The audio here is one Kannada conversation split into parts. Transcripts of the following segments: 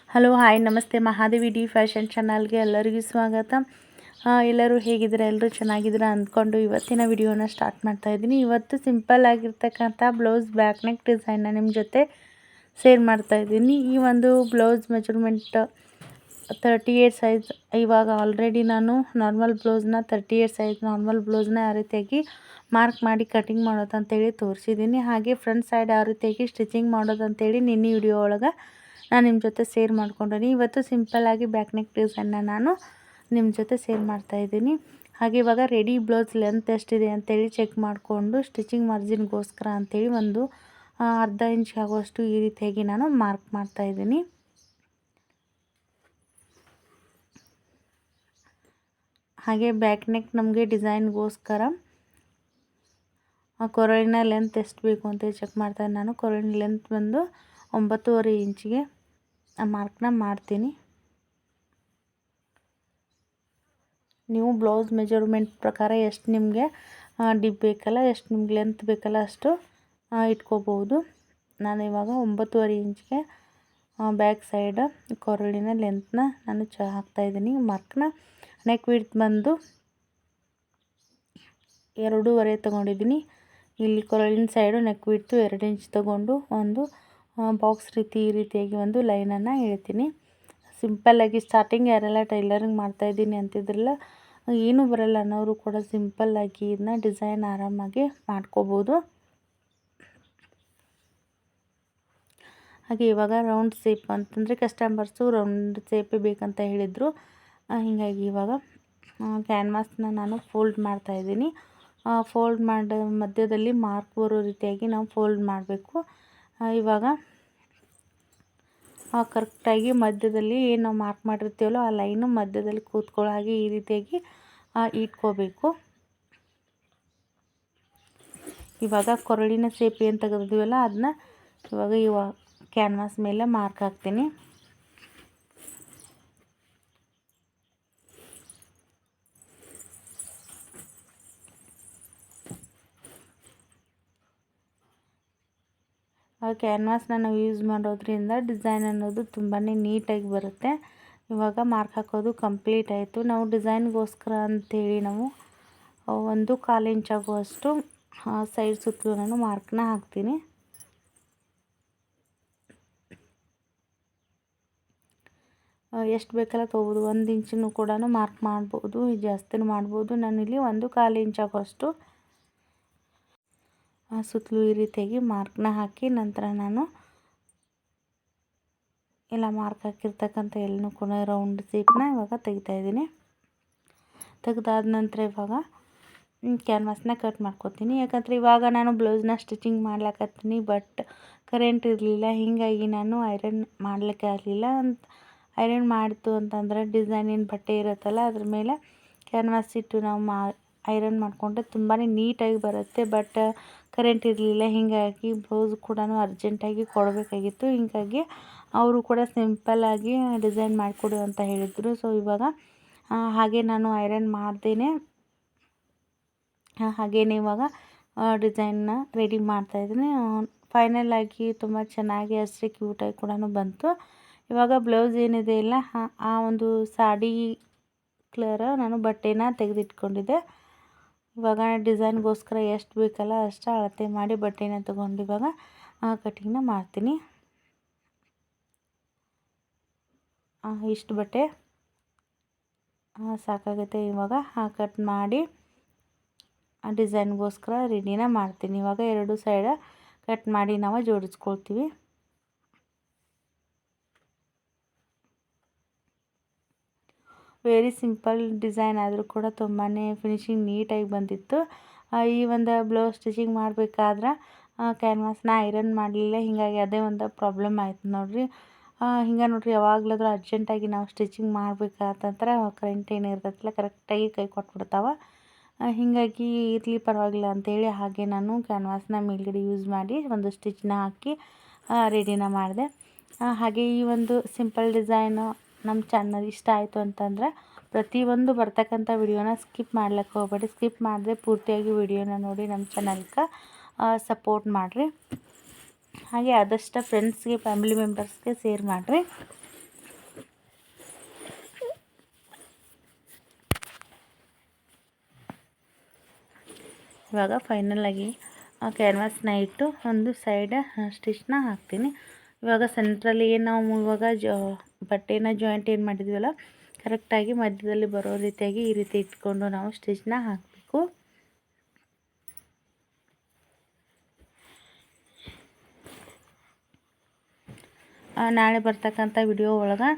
ಹಲೋ ಹಾಯ್ ನಮಸ್ತೆ ಮಹಾದೇವಿ ಡಿ ಫ್ಯಾಷನ್ ಚಾನಲ್ಗೆ ಎಲ್ಲರಿಗೂ ಸ್ವಾಗತ. ಎಲ್ಲರೂ ಹೇಗಿದ್ದೀರಾ? ಎಲ್ಲರೂ ಚೆನ್ನಾಗಿದ್ದೀರಾ ಅಂದ್ಕೊಂಡು ಇವತ್ತಿನ ವಿಡಿಯೋನ ಸ್ಟಾರ್ಟ್ ಮಾಡ್ತಾಯಿದ್ದೀನಿ. ಇವತ್ತು ಸಿಂಪಲ್ ಆಗಿರ್ತಕ್ಕಂಥ ಬ್ಲೌಸ್ ಬ್ಯಾಕ್ ನೆಕ್ ಡಿಸೈನ್ನ ನಿಮ್ಮ ಜೊತೆ ಶೇರ್ ಮಾಡ್ತಾಯಿದ್ದೀನಿ. ಈ ಒಂದು ಬ್ಲೌಸ್ ಮೆಜರ್ಮೆಂಟ್ 38 ಸೈಜ್. ಇವಾಗ ಆಲ್ರೆಡಿ ನಾನು ನಾರ್ಮಲ್ ಬ್ಲೌಸ್ನ 38 ಸೈಜ್ ನಾರ್ಮಲ್ ಬ್ಲೌಸ್ನ ಯಾವ ರೀತಿಯಾಗಿ ಮಾರ್ಕ್ ಮಾಡಿ ಕಟಿಂಗ್ ಮಾಡೋದಂತೇಳಿ ತೋರಿಸಿದ್ದೀನಿ. ಹಾಗೆ ಫ್ರಂಟ್ ಸೈಡ್ ಯಾವ ರೀತಿಯಾಗಿ ಸ್ಟಿಚಿಂಗ್ ಮಾಡೋದಂತೇಳಿ ನಿನ್ನೆ ವಿಡಿಯೋ ಒಳಗೆ ನಾನು ನಿಮ್ಮ ಜೊತೆ ಶೇರ್ ಮಾಡ್ಕೊಂಡೀನಿ. ಇವತ್ತು ಸಿಂಪಲ್ಲಾಗಿ ಬ್ಯಾಕ್ ನೆಕ್ ಡಿಸೈನ್ನ ನಾನು ನಿಮ್ಮ ಜೊತೆ ಶೇರ್ ಮಾಡ್ತಾಯಿದ್ದೀನಿ. ಹಾಗೆ ಇವಾಗ ರೆಡಿ ಬ್ಲೌಸ್ ಲೆಂತ್ ಎಷ್ಟಿದೆ ಅಂತೇಳಿ ಚೆಕ್ ಮಾಡಿಕೊಂಡು ಸ್ಟಿಚಿಂಗ್ ಮಾರ್ಜಿನ್ಗೋಸ್ಕರ ಅಂಥೇಳಿ ಒಂದು ಅರ್ಧ ಇಂಚ್ ಆಗುವಷ್ಟು ಈ ರೀತಿಯಾಗಿ ನಾನು ಮಾರ್ಕ್ ಮಾಡ್ತಾಯಿದ್ದೀನಿ. ಹಾಗೆ ಬ್ಯಾಕ್ ನೆಕ್ ನಮಗೆ ಡಿಸೈನ್ಗೋಸ್ಕರ ಕೊರಳಿನ ಲೆಂತ್ ಎಷ್ಟು ಬೇಕು ಅಂತೇಳಿ ಚೆಕ್ ಮಾಡ್ತಾಯಿದ್ದೀನಿ. ನಾನು ಕೊರಳಿನ ಲೆಂತ್ ಬಂದು 9.5 ಇಂಚಿಗೆ ಮಾರ್ಕ್ನ ಮಾಡ್ತೀನಿ. ನೀವು ಬ್ಲೌಸ್ ಮೆಜರ್ಮೆಂಟ್ ಪ್ರಕಾರ ಎಷ್ಟು ನಿಮಗೆ ಡಿಪ್ ಬೇಕಲ್ಲ, ಎಷ್ಟು ನಿಮ್ಗೆ ಲೆಂತ್ ಬೇಕಲ್ಲ ಅಷ್ಟು ಇಟ್ಕೋಬೋದು. ನಾನು ಇವಾಗ 9.5 ಇಂಚಿಗೆ ಬ್ಯಾಕ್ ಸೈಡ್ ಕೊರಳಿನ ಲೆಂತ್ನ ನಾನು ಹಾಕ್ತಾಯಿದ್ದೀನಿ ಮಾರ್ಕ್ನ. ನೆಕ್ ವಿಡ್ತ್ ಬಂದು 2.5 ತೊಗೊಂಡಿದ್ದೀನಿ. ಇಲ್ಲಿ ಕೊರಳಿನ ಸೈಡು ನೆಕ್ ವಿಡ್ತು 2 ಇಂಚ್ ತೊಗೊಂಡು ಒಂದು ಬಾಕ್ಸ್ ರೀತಿ ಈ ರೀತಿಯಾಗಿ ಒಂದು ಲೈನನ್ನು ಎಳಿತೀನಿ. ಸಿಂಪಲ್ಲಾಗಿ ಸ್ಟಾರ್ಟಿಂಗ್ ಯಾರೆಲ್ಲ ಟೈಲರಿಂಗ್ ಮಾಡ್ತಾಯಿದ್ದೀನಿ ಅಂತಿದ್ರಲ್ಲ, ಏನೂ ಬರಲ್ಲ ಅನ್ನೋರು ಕೂಡ ಸಿಂಪಲ್ಲಾಗಿ ಇದನ್ನ ಡಿಸೈನ್ ಆರಾಮಾಗಿ ಮಾಡ್ಕೋಬೋದು. ಹಾಗೆ ಇವಾಗ ರೌಂಡ್ ಶೇಪ್ ಅಂತಂದರೆ ಕಸ್ಟಮರ್ಸು ರೌಂಡ್ ಶೇಪೇ ಬೇಕಂತ ಹೇಳಿದರು. ಹೀಗಾಗಿ ಇವಾಗ ಕ್ಯಾನ್ವಾಸ್ನ ನಾನು ಫೋಲ್ಡ್ ಮಾಡ್ತಾಯಿದ್ದೀನಿ. ಫೋಲ್ಡ್ ಮಾಡೋ ಮಧ್ಯದಲ್ಲಿ ಮಾರ್ಕ್ ಬರೋ ರೀತಿಯಾಗಿ ನಾವು ಫೋಲ್ಡ್ ಮಾಡಬೇಕು. ಇವಾಗ ಕರೆಕ್ಟಾಗಿ ಮಧ್ಯದಲ್ಲಿ ಏನು ನಾವು ಮಾರ್ಕ್ ಮಾಡಿರ್ತೀವಲ್ಲ ಆ ಲೈನು ಮಧ್ಯದಲ್ಲಿ ಕೂತ್ಕೊಳ್ಳೋ ಹಾಗೆ ಈ ರೀತಿಯಾಗಿ ಇಟ್ಕೋಬೇಕು. ಇವಾಗ ಕೊರಳಿನ ಶೇಪ್ ಏನು ತೆಗೆದಿದ್ದೀವಲ್ಲ ಅದನ್ನ ಇವಾಗ ಕ್ಯಾನ್ವಾಸ್ ಮೇಲೆ ಮಾರ್ಕ್ ಹಾಕ್ತೀನಿ. ಕ್ಯಾನ್ವಾಸ್ನ ನಾವು ಯೂಸ್ ಮಾಡೋದ್ರಿಂದ ಡಿಸೈನ್ ಅನ್ನೋದು ತುಂಬಾ ನೀಟಾಗಿ ಬರುತ್ತೆ. ಇವಾಗ ಮಾರ್ಕ್ ಹಾಕೋದು ಕಂಪ್ಲೀಟ್ ಆಯಿತು. ನಾವು ಡಿಸೈನ್ಗೋಸ್ಕರ ಅಂಥೇಳಿ ನಾವು 1/4 ಇಂಚ್ ಆಗುವಷ್ಟು ಸೈಡ್ ಸುತ್ತಲೂ ನಾನು ಮಾರ್ಕ್ನ ಹಾಕ್ತೀನಿ. ಎಷ್ಟು ಬೇಕಲ್ಲ ತೊಗೋಬೋದು. 1 ಇಂಚನ್ನು ಕೂಡ ಮಾರ್ಕ್ ಮಾಡ್ಬೋದು, ಜಾಸ್ತಿನೂ ಮಾಡ್ಬೋದು. ನಾನಿಲ್ಲಿ 1/4 ಇಂಚ್ ಆಗುವಷ್ಟು ಸುತ್ತಲೂ ಈ ರೀತಿಯಾಗಿ ಮಾರ್ಕ್ನ ಹಾಕಿ ನಂತರ ನಾನು ಎಲ್ಲ ಮಾರ್ಕ್ ಹಾಕಿರ್ತಕ್ಕಂಥ ಎಲ್ಲನೂ ಕೂಡ ರೌಂಡ್ ಶೇಪ್ನ ಇವಾಗ ತೆಗಿತಾಯಿದ್ದೀನಿ. ತೆಗೆದಾದ ನಂತರ ಇವಾಗ ಕ್ಯಾನ್ವಾಸ್ನ ಕಟ್ ಮಾಡ್ಕೊತೀನಿ. ಯಾಕಂದರೆ ಇವಾಗ ನಾನು ಬ್ಲೌಸ್ನ ಸ್ಟಿಚಿಂಗ್ ಮಾಡ್ಲಿಕ್ಕತ್ತೀನಿ, ಬಟ್ ಕರೆಂಟ್ ಇರಲಿಲ್ಲ. ಹೀಗಾಗಿ ನಾನು ಐರನ್ ಮಾಡಲಿಕ್ಕೆ ಆಗಲಿಲ್ಲ. ಐರನ್ ಮಾಡಿತು ಅಂತಂದರೆ ಡಿಸೈನ್ ಏನು ಬಟ್ಟೆ ಇರುತ್ತಲ್ಲ ಅದ್ರ ಮೇಲೆ ಕ್ಯಾನ್ವಾಸ್ ಇಟ್ಟು ನಾವು ಐರನ್ ಮಾಡಿಕೊಂಡ್ರೆ ತುಂಬಾ ನೀಟಾಗಿ ಬರುತ್ತೆ. ಬಟ್ ಕರೆಂಟ್ ಇರಲಿಲ್ಲ, ಹೀಗಾಗಿ ಬ್ಲೌಸ್ ಕೂಡ ಅರ್ಜೆಂಟಾಗಿ ಕೊಡಬೇಕಾಗಿತ್ತು. ಹೀಗಾಗಿ ಅವರು ಕೂಡ ಸಿಂಪಲ್ಲಾಗಿ ಡಿಸೈನ್ ಮಾಡಿಕೊಡು ಅಂತ ಹೇಳಿದರು. ಸೊ ಇವಾಗ ಹಾಗೆ ನಾನು ಐರನ್ ಮಾಡ್ದೇನೆ ಹಾಗೇನೆ ಇವಾಗ ಡಿಸೈನ್ನ ರೆಡಿ ಮಾಡ್ತಾಯಿದ್ದೀನಿ. ಫೈನಲಾಗಿ ತುಂಬ ಚೆನ್ನಾಗಿ ಅಷ್ಟೇ ಕ್ಯೂಟಾಗಿ ಕೂಡ ಬಂತು. ಇವಾಗ ಬ್ಲೌಸ್ ಏನಿದೆ ಇಲ್ಲ ಆ ಒಂದು ಸಾಡಿ ಕಲರ್ ನಾನು ಬಟ್ಟೆನ ತೆಗೆದಿಟ್ಕೊಂಡಿದ್ದೆ. ಇವಾಗ ಡಿಸೈನ್ಗೋಸ್ಕರ ಎಷ್ಟು ಬೇಕಲ್ಲ ಅಷ್ಟು ಅಳತೆ ಮಾಡಿ ಬಟ್ಟೆನ ತೊಗೊಂಡು ಇವಾಗ ಕಟಿಂಗ್ನ ಮಾಡ್ತೀನಿ. ಇಷ್ಟು ಬಟ್ಟೆ ಸಾಕಾಗುತ್ತೆ. ಇವಾಗ ಕಟ್ ಮಾಡಿ ಡಿಸೈನ್ಗೋಸ್ಕರ ರೆಡಿನ ಮಾಡ್ತೀನಿ. ಇವಾಗ 2 ಸೈಡ ಕಟ್ ಮಾಡಿ ನಾವು ಜೋಡಿಸ್ಕೊಳ್ತೀವಿ. ವೆರಿ ಸಿಂಪಲ್ ಡಿಸೈನ್ ಆದರೂ ಕೂಡ ತುಂಬಾ ಫಿನಿಶಿಂಗ್ ನೀಟಾಗಿ ಬಂದಿತ್ತು. ಈ ಒಂದು ಬ್ಲೌಸ್ ಸ್ಟಿಚಿಂಗ್ ಮಾಡಬೇಕಾದ್ರೆ ಕ್ಯಾನ್ವಾಸ್ನ ಐರನ್ ಮಾಡಲಿಲ್ಲ, ಹೀಗಾಗಿ ಅದೇ ಒಂದು ಪ್ರಾಬ್ಲಮ್ ಆಯಿತು ನೋಡಿರಿ. ಹಿಂಗೆ ನೋಡಿರಿ, ಯಾವಾಗಲಾದ್ರೂ ಅರ್ಜೆಂಟಾಗಿ ನಾವು ಸ್ಟಿಚಿಂಗ್ ಮಾಡಬೇಕಾತಂದ್ರೆ ಕರೆಂಟ್ ಏನು ಇರ್ತೈತಿಲ್ಲ ಕರೆಕ್ಟಾಗಿ ಕೈ ಕೊಟ್ಬಿಡ್ತಾವೆ. ಹೀಗಾಗಿ ಇರಲಿ ಪರವಾಗಿಲ್ಲ ಅಂಥೇಳಿ ಹಾಗೆ ನಾನು ಕ್ಯಾನ್ವಾಸ್ನ ಮೇಲ್ಗಡೆ ಯೂಸ್ ಮಾಡಿ ಒಂದು ಸ್ಟಿಚ್ನ ಹಾಕಿ ರೆಡಿನ ಮಾಡಿದೆ. ಹಾಗೆ ಈ ಒಂದು ಸಿಂಪಲ್ ಡಿಸೈನು ನಮ್ಮ ಚಾನಲ್ ಇಷ್ಟ ಆಯಿತು ಅಂತಂದರೆ ಪ್ರತಿಯೊಂದು ಬರ್ತಕ್ಕಂಥ ವಿಡಿಯೋನ ಸ್ಕಿಪ್ ಮಾಡ್ಲಿಕ್ಕೆ ಹೋಗಬೇಡಿ. ಸ್ಕಿಪ್ ಮಾಡಿದ್ರೆ ಪೂರ್ತಿಯಾಗಿ ವಿಡಿಯೋನ ನೋಡಿ ನಮ್ಮ ಚಾನಲ್ಗೆ ಸಪೋರ್ಟ್ ಮಾಡಿರಿ. ಹಾಗೆ ಆದಷ್ಟು ಫ್ರೆಂಡ್ಸ್ಗೆ ಫ್ಯಾಮಿಲಿ ಮೆಂಬರ್ಸ್ಗೆ ಶೇರ್ ಮಾಡಿರಿ. ಇವಾಗ ಫೈನಲಾಗಿ ಕ್ಯಾನ್ವಾಸ್ನ ಇಟ್ಟು ಒಂದು ಸೈಡ್ ಸ್ಟಿಚ್ನ ಹಾಕ್ತೀನಿ. ಇವಾಗ ಸೆಂಟ್ರಲ್ಲಿ ಏನು ನಾವು ಇವಾಗ ಬಟ್ಟೆನ ಜಾಯಿಂಟ್ ಏನು ಮಾಡಿದ್ವಲ್ಲ ಕರೆಕ್ಟಾಗಿ ಮಧ್ಯದಲ್ಲಿ ಬರೋ ರೀತಿಯಾಗಿ ಈ ರೀತಿ ಇಟ್ಕೊಂಡು ನಾವು ಸ್ಟಿಚ್ನ ಹಾಕಬೇಕು. ನಾಳೆ ಬರ್ತಕ್ಕಂಥ ವಿಡಿಯೋ ಒಳಗೆ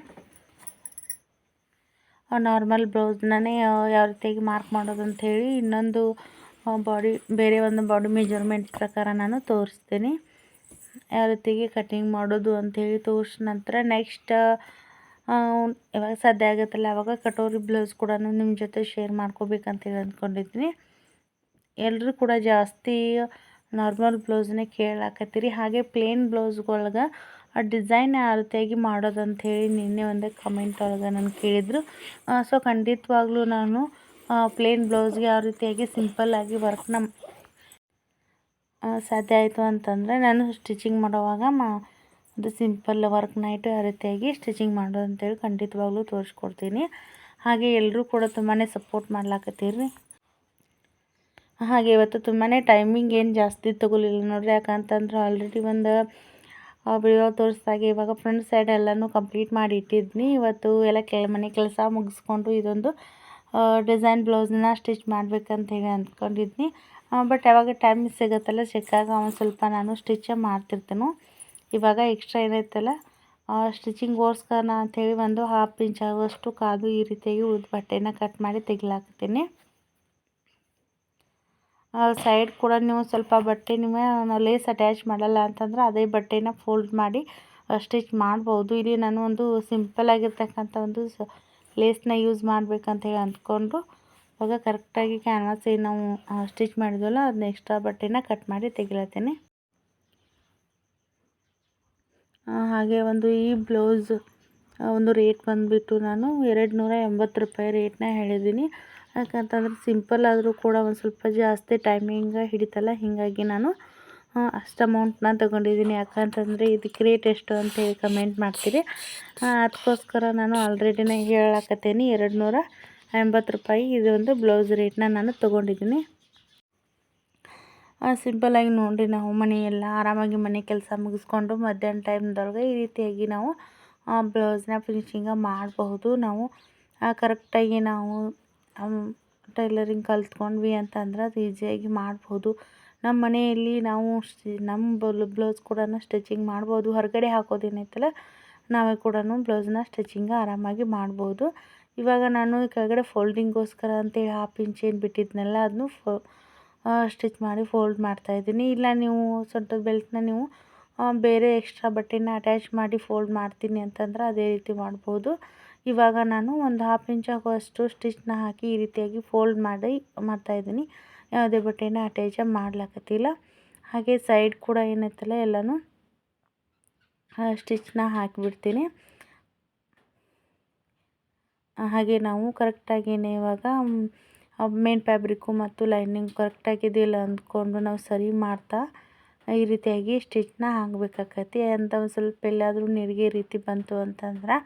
ನಾರ್ಮಲ್ ಬ್ಲೌಸ್ನೇ ಯಾವ ರೀತಿಯಾಗಿ ಮಾರ್ಕ್ ಮಾಡೋದು ಅಂಥೇಳಿ ಇನ್ನೊಂದು ಬೇರೆ ಒಂದು ಬಾಡಿ ಮೆಜರ್ಮೆಂಟ್ ಪ್ರಕಾರ ನಾನು ತೋರಿಸ್ತೀನಿ. ಯಾವ ರೀತಿಗೆ ಕಟಿಂಗ್ ಮಾಡೋದು ಅಂಥೇಳಿ ತೋರಿಸಿದ ನಂತರ ನೆಕ್ಸ್ಟ್ ಯಾವಾಗ ಸಾಧ್ಯ ಆಗುತ್ತಲ್ಲ ಆವಾಗ ಕಟೋರಿ ಬ್ಲೌಸ್ ಕೂಡ ನಿಮ್ಮ ಜೊತೆ ಶೇರ್ ಮಾಡ್ಕೋಬೇಕಂತೇಳಿ ಅಂದ್ಕೊಂಡಿದ್ದೀನಿ. ಎಲ್ಲರೂ ಕೂಡ ಜಾಸ್ತಿ ನಾರ್ಮಲ್ ಬ್ಲೌಸ್ನೇ ಕೇಳಾಕತ್ತೀರಿ. ಹಾಗೆ ಪ್ಲೇನ್ ಬ್ಲೌಸ್ಗಳ್ಗೆ ಆ ಡಿಸೈನ್ ಯಾವ ರೀತಿಯಾಗಿ ಮಾಡೋದು ಅಂಥೇಳಿ ನಿನ್ನೆ ಒಂದು ಕಮೆಂಟ್ ಒಳಗೆ ನಾನು ಕೇಳಿದರು. ಸೊ ಖಂಡಿತವಾಗ್ಲೂ ನಾನು ಪ್ಲೇನ್ ಬ್ಲೌಸ್ಗೆ ಯಾವ ರೀತಿಯಾಗಿ ಸಿಂಪಲ್ಲಾಗಿ ವರ್ಕ್ನ ಸಾಧ್ಯ ಆಯಿತು ಅಂತಂದರೆ ನಾನು ಸ್ಟಿಚಿಂಗ್ ಮಾಡೋವಾಗ ಅದು ಸಿಂಪಲ್ ವರ್ಕ್ನ ಇಟ್ಟು ಯಾವ ರೀತಿಯಾಗಿ ಸ್ಟಿಚಿಂಗ್ ಮಾಡೋದು ಅಂತೇಳಿ ಖಂಡಿತವಾಗ್ಲೂ ತೋರಿಸ್ಕೊಡ್ತೀನಿ. ಹಾಗೆ ಎಲ್ಲರೂ ಕೂಡ ತುಂಬಾ ಸಪೋರ್ಟ್ ಮಾಡ್ಲಾಕತ್ತೀರಿ. ಹಾಗೆ ಇವತ್ತು ತುಂಬಾ ಟೈಮಿಂಗ್ ಏನು ಜಾಸ್ತಿ ತೊಗೊಲಿಲ್ಲ ನೋಡ್ರಿ. ಯಾಕಂತಂದ್ರೆ ಆಲ್ರೆಡಿ ಒಂದು ವಿಡಿಯೋ ತೋರಿಸ್ದಾಗೆ ಇವಾಗ ಫ್ರಂಟ್ ಸೈಡ್ ಎಲ್ಲನೂ ಕಂಪ್ಲೀಟ್ ಮಾಡಿ ಇಟ್ಟಿದ್ನಿ. ಇವತ್ತು ಎಲ್ಲ ಮನೆ ಕೆಲಸ ಮುಗಿಸ್ಕೊಂಡು ಇದೊಂದು ಡಿಸೈನ್ ಬ್ಲೌಸ್ನ ಸ್ಟಿಚ್ ಮಾಡ್ಬೇಕಂತ ಹೇಳಿ ಅಂದ್ಕೊಂಡಿದ್ನಿ. ಬಟ್ ಯಾವಾಗ ಟೈಮ್ ಸಿಗುತ್ತಲ್ಲ ಸಿಕ್ಕಾಗ ಒಂದು ಸ್ವಲ್ಪ ನಾನು ಸ್ಟಿಚ್ ಮಾಡ್ತಿರ್ತೇನೆ. ಇವಾಗ ಎಕ್ಸ್ಟ್ರಾ ಏನೈತಲ್ಲ ಸ್ಟಿಚಿಂಗ್ಗೋಸ್ಕರ ಅಂಥೇಳಿ ಒಂದು 1/2 ಇಂಚ್ ಆಗುವಷ್ಟು ಕಾದು ಈ ರೀತಿಯಾಗಿ ಉಳಿದ ಬಟ್ಟೆನ ಕಟ್ ಮಾಡಿ ತೆಗಿಲಾಕ್ತೀನಿ. ಸೈಡ್ ಕೂಡ ನೀವು ಸ್ವಲ್ಪ ಬಟ್ಟೆ ನಾವು ಲೇಸ್ ಅಟ್ಯಾಚ್ ಮಾಡಲ್ಲ ಅಂತಂದ್ರೆ ಅದೇ ಬಟ್ಟೆನ ಫೋಲ್ಡ್ ಮಾಡಿ ಸ್ಟಿಚ್ ಮಾಡ್ಬೋದು. ಇಲ್ಲಿ ನಾನು ಒಂದು ಸಿಂಪಲ್ ಆಗಿರ್ತಕ್ಕಂಥ ಒಂದು ಲೇಸ್ನ ಯೂಸ್ ಮಾಡ್ಬೇಕಂತ ಹೇಳಿ ಅಂದ್ಕೊಂಡು ಇವಾಗ ಕರೆಕ್ಟಾಗಿ ಕ್ಯಾನ್ವಾಸ್ ಏನು ನಾವು ಸ್ಟಿಚ್ ಮಾಡಿದ್ವಲ್ಲ ಅದನ್ನ ಎಕ್ಸ್ಟ್ರಾ ಬಟ್ಟೆನ ಕಟ್ ಮಾಡಿ ತೆಗಿಲತ್ತೀನಿ. ಹಾಗೆ ಈ ಬ್ಲೌಸ್ ಒಂದು ರೇಟ್ ಬಂದುಬಿಟ್ಟು ನಾನು 280 ರೂಪಾಯಿ ರೇಟ್ನ ಹೇಳಿದ್ದೀನಿ. ಯಾಕಂತಂದ್ರೆ ಸಿಂಪಲ್ ಆದರೂ ಕೂಡ ಒಂದು ಸ್ವಲ್ಪ ಜಾಸ್ತಿ ಟೈಮಿಂಗ್ ಹಿಡಿತಲ್ಲ, ಹೀಗಾಗಿ ನಾನು ಅಷ್ಟು ಅಮೌಂಟ್ನ ತೊಗೊಂಡಿದ್ದೀನಿ. ಯಾಕಂತಂದರೆ ಇದಕ್ಕೆ ರೇಟ್ ಎಷ್ಟು ಅಂತೇಳಿ ಕಮೆಂಟ್ ಮಾಡ್ತೀರಿ. ಅದಕ್ಕೋಸ್ಕರ ನಾನು ಆಲ್ರೆಡಿನೇ ಹೇಳಕತ್ತೀನಿ 280 ರೂಪಾಯಿ ಇದು ಒಂದು ಬ್ಲೌಸ್ ರೇಟ್ನ ನಾನು ತೊಗೊಂಡಿದ್ದೀನಿ. ಸಿಂಪಲ್ಲಾಗಿ ನೋಡಿ ನಾವು ಮನೆಯೆಲ್ಲ ಆರಾಮಾಗಿ ಮನೆ ಕೆಲಸ ಮುಗಿಸ್ಕೊಂಡು ಮಧ್ಯಾಹ್ನ ಟೈಮ್ದೊಳಗೆ ಈ ರೀತಿಯಾಗಿ ನಾವು ಬ್ಲೌಸ್ನ ಫಿನಿಶಿಂಗ ಮಾಡಬಹುದು. ನಾವು ಕರೆಕ್ಟಾಗಿ ನಾವು ಟೈಲರಿಂಗ್ ಕಲ್ತ್ಕೊಂಡ್ವಿ ಅಂತಂದ್ರೆ ಅದು ಈಸಿಯಾಗಿ ಮಾಡ್ಬೋದು. ನಮ್ಮ ಮನೆಯಲ್ಲಿ ನಾವು ನಮ್ಮ ಬ್ಲೌಸ್ ಕೂಡ ಸ್ಟಿಚಿಂಗ್ ಮಾಡ್ಬೋದು. ಹೊರಗಡೆ ಹಾಕೋದೇನೈತಲ್ಲ ನಾವೇ ಕೂಡ ಬ್ಲೌಸ್ನ ಸ್ಟಿಚಿಂಗ ಆರಾಮಾಗಿ ಮಾಡ್ಬೋದು. ಇವಾಗ ನಾನು ಕೆಳಗಡೆ ಫೋಲ್ಡಿಂಗ್ಗೋಸ್ಕರ ಅಂತೇಳಿ 1/2 ಇಂಚ್ ಏನು ಬಿಟ್ಟಿದ್ನಲ್ಲ ಅದನ್ನು ಸ್ಟಿಚ್ ಮಾಡಿ ಫೋಲ್ಡ್ ಮಾಡ್ತಾಯಿದ್ದೀನಿ. ಇಲ್ಲ ನೀವು ಸೊಂಟದ ಬೆಲ್ಟ್ನ ನೀವು ಬೇರೆ ಎಕ್ಸ್ಟ್ರಾ ಬಟ್ಟೆನ ಅಟ್ಯಾಚ್ ಮಾಡಿ ಫೋಲ್ಡ್ ಮಾಡ್ತೀನಿ ಅಂತಂದ್ರೆ ಅದೇ ರೀತಿ ಮಾಡ್ಬೋದು. ಇವಾಗ ನಾನು ಒಂದು 1/2 ಇಂಚ್ ಆಗುವಷ್ಟು ಸ್ಟಿಚ್ನ ಹಾಕಿ ಈ ರೀತಿಯಾಗಿ ಫೋಲ್ಡ್ ಮಾಡ್ತಾಯಿದ್ದೀನಿ. ಯಾವುದೇ ಬಟ್ಟೆನ ಅಟ್ಯಾಚ ಮಾಡ್ಲಾಕತ್ತಿಲ್ಲ. ಹಾಗೆ ಸೈಡ್ ಕೂಡ ಏನೈತಲ್ಲ ಎಲ್ಲನೂ ಸ್ಟಿಚ್ನ ಹಾಕಿಬಿಡ್ತೀನಿ. ಹಾಗೆ ನಾವು ಕರೆಕ್ಟಾಗಿಯೇ ಇವಾಗ ಮೇನ್ ಫ್ಯಾಬ್ರಿಕ್ಕು ಮತ್ತು ಲೈನಿಂಗ್ ಕರೆಕ್ಟಾಗಿದೆಯಲ್ಲ ಅಂದ್ಕೊಂಡು ನಾವು ಸರಿ ಮಾಡ್ತಾ ಈ ರೀತಿಯಾಗಿ ಸ್ಟಿಚ್ನ ಹಾಕಬೇಕಾಕತಿ. ಅಂತ ಒಂದು ಸ್ವಲ್ಪ ಎಲ್ಲಾದರೂ ನೆರಿಗೆ ರೀತಿ ಬಂತು ಅಂತಂದ್ರೆ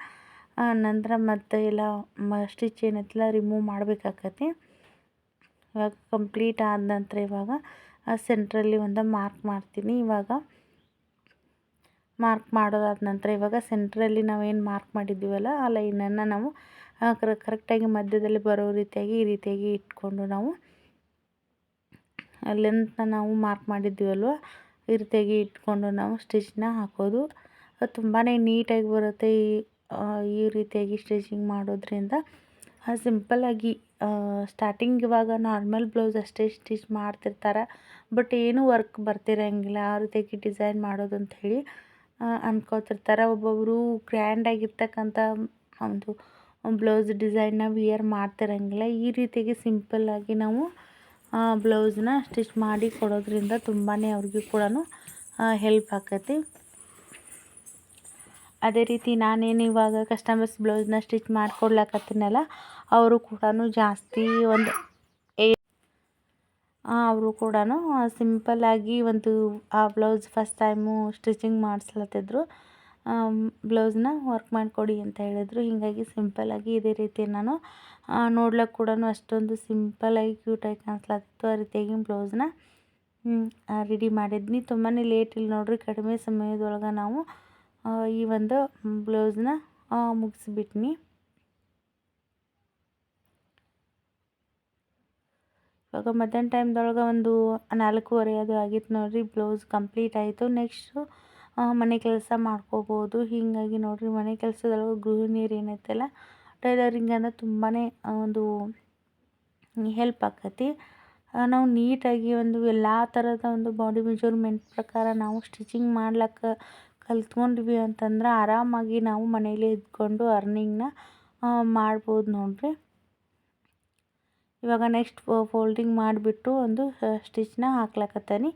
ನಂತರ ಮತ್ತೆ ಎಲ್ಲ ಸ್ಟಿಚ್ ಏನೈತಲ್ಲ ರಿಮೂವ್ ಮಾಡಬೇಕಾಕತಿ. ಇವಾಗ ಕಂಪ್ಲೀಟ್ ಆದ ನಂತರ ಇವಾಗ ಸೆಂಟ್ರಲ್ಲಿ ಒಂದು ಮಾರ್ಕ್ ಮಾಡ್ತೀನಿ. ಇವಾಗ ಮಾರ್ಕ್ ಮಾಡೋದಾದ ನಂತರ ಇವಾಗ ಸೆಂಟ್ರಲ್ಲಿ ನಾವೇನು ಮಾರ್ಕ್ ಮಾಡಿದ್ದೀವಲ್ಲ ಆ ಲೈನನ್ನು ನಾವು ಕರೆಕ್ಟಾಗಿ ಮಧ್ಯದಲ್ಲಿ ಬರೋ ರೀತಿಯಾಗಿ ಈ ರೀತಿಯಾಗಿ ಇಟ್ಕೊಂಡು ನಾವು ಲೆಂತ್ನ ನಾವು ಮಾರ್ಕ್ ಮಾಡಿದ್ದೀವಲ್ವ ಈ ರೀತಿಯಾಗಿ ಇಟ್ಕೊಂಡು ನಾವು ಸ್ಟಿಚ್ನ ಹಾಕೋದು ತುಂಬಾ ನೀಟಾಗಿ ಬರುತ್ತೆ. ಈ ರೀತಿಯಾಗಿ ಸ್ಟಿಚಿಂಗ್ ಮಾಡೋದ್ರಿಂದ ಸಿಂಪಲ್ಲಾಗಿ ಸ್ಟಾರ್ಟಿಂಗ್ ಇವಾಗ ನಾರ್ಮಲ್ ಬ್ಲೌಸ್ ಅಷ್ಟೇ ಸ್ಟಿಚ್ ಮಾಡ್ತಿರ್ತಾರೆ. ಬಟ್ ಏನೂ ವರ್ಕ್ ಬರ್ತಿರೋಂಗಿಲ್ಲ ಆ ರೀತಿಯಾಗಿ ಡಿಸೈನ್ ಮಾಡೋದು ಅಂಥೇಳಿ ಅಂದ್ಕೋತಿರ್ತಾರೆ. ಒಬ್ಬೊಬ್ಬರು ಗ್ರ್ಯಾಂಡಾಗಿರ್ತಕ್ಕಂಥ ಒಂದು ಬ್ಲೌಸ್ ಡಿಸೈನ್ನ ವಿಯರ್ ಮಾಡ್ತಿರೋಂಗಿಲ್ಲ. ಈ ರೀತಿಯಾಗಿ ಸಿಂಪಲ್ಲಾಗಿ ನಾವು ಬ್ಲೌಸ್ನ ಸ್ಟಿಚ್ ಮಾಡಿ ಕೊಡೋದ್ರಿಂದ ತುಂಬಾ ಅವ್ರಿಗೂ ಕೂಡ ಹೆಲ್ಪ್ ಆಕತಿ. ಅದೇ ರೀತಿ ನಾನೇನು ಇವಾಗ ಕಸ್ಟಮರ್ಸ್ ಬ್ಲೌಸ್ನ ಸ್ಟಿಚ್ ಮಾಡಿಕೊಡ್ಲಾಕತ್ತೀನಲ್ಲ ಅವರು ಕೂಡ ಜಾಸ್ತಿ ಅವರು ಕೂಡ ಸಿಂಪಲ್ಲಾಗಿ ಒಂದು ಆ ಬ್ಲೌಸ್ ಫಸ್ಟ್ ಟೈಮು ಸ್ಟಿಚಿಂಗ್ ಮಾಡಿಸ್ಲತ್ತಿದ್ರು. ಬ್ಲೌಸ್ನ ವರ್ಕ್ ಮಾಡಿಕೊಡಿ ಅಂತ ಹೇಳಿದ್ರು. ಹೀಗಾಗಿ ಸಿಂಪಲ್ಲಾಗಿ ಇದೇ ರೀತಿ ನಾನು ನೋಡ್ಲಿಕ್ಕೆ ಕೂಡ ಅಷ್ಟೊಂದು ಸಿಂಪಲ್ಲಾಗಿ ಕ್ಯೂಟಾಗಿ ಕಾಣಿಸ್ಲಾತಿತ್ತು. ಆ ರೀತಿಯಾಗಿ ಬ್ಲೌಸ್ನ ರೆಡಿ ಮಾಡಿದ್ನಿ. ತುಂಬಾ ಲೇಟ್ ಇಲ್ಲ ನೋಡ್ರಿ, ಕಡಿಮೆ ಸಮಯದೊಳಗೆ ನಾವು ಈ ಒಂದು ಬ್ಲೌಸ್ನ ಮುಗಿಸ್ಬಿಟ್ನಿ. ಇವಾಗ ಮಧ್ಯಾಹ್ನ ಟೈಮ್ದೊಳಗೆ ಒಂದು 4:15 ಅದು ಆಗಿತ್ತು ನೋಡ್ರಿ. ಬ್ಲೌಸ್ ಕಂಪ್ಲೀಟ್ ಆಯಿತು. ನೆಕ್ಸ್ಟು ಮನೆ ಕೆಲಸ ಮಾಡ್ಕೋಬೋದು. ಹೀಗಾಗಿ ನೋಡ್ರಿ, ಮನೆ ಕೆಲಸದೊಳಗೆ ಗೃಹಿಣಿಯರು ಏನೈತಲ್ಲ, ಟೈಲರಿಂಗ್ ಅಂದ್ರೆ ತುಂಬಾ ಒಂದು ಹೆಲ್ಪ್ ಆಕತಿ. ನಾವು ನೀಟಾಗಿ ಒಂದು ಎಲ್ಲ ಥರದ ಒಂದು ಬಾಡಿ ಮೆಜರ್ಮೆಂಟ್ ಪ್ರಕಾರ ನಾವು ಸ್ಟಿಚಿಂಗ್ ಮಾಡ್ಲಿಕ್ಕೆ ಕಲ್ತ್ಕೊಂಡ್ವಿ ಅಂತಂದ್ರೆ ಆರಾಮಾಗಿ ನಾವು ಮನೇಲಿ ಇದ್ಕೊಂಡು ಅರ್ನಿಂಗ್ನ ಮಾಡ್ಬೋದು ನೋಡ್ರಿ. ಇವಾಗ ನೆಕ್ಸ್ಟ್ ಫೋಲ್ಡಿಂಗ್ ಮಾಡಿಬಿಟ್ಟು ಒಂದು ಸ್ಟಿಚ್ನ ಹಾಕ್ಲಕತ್ತೀನಿ.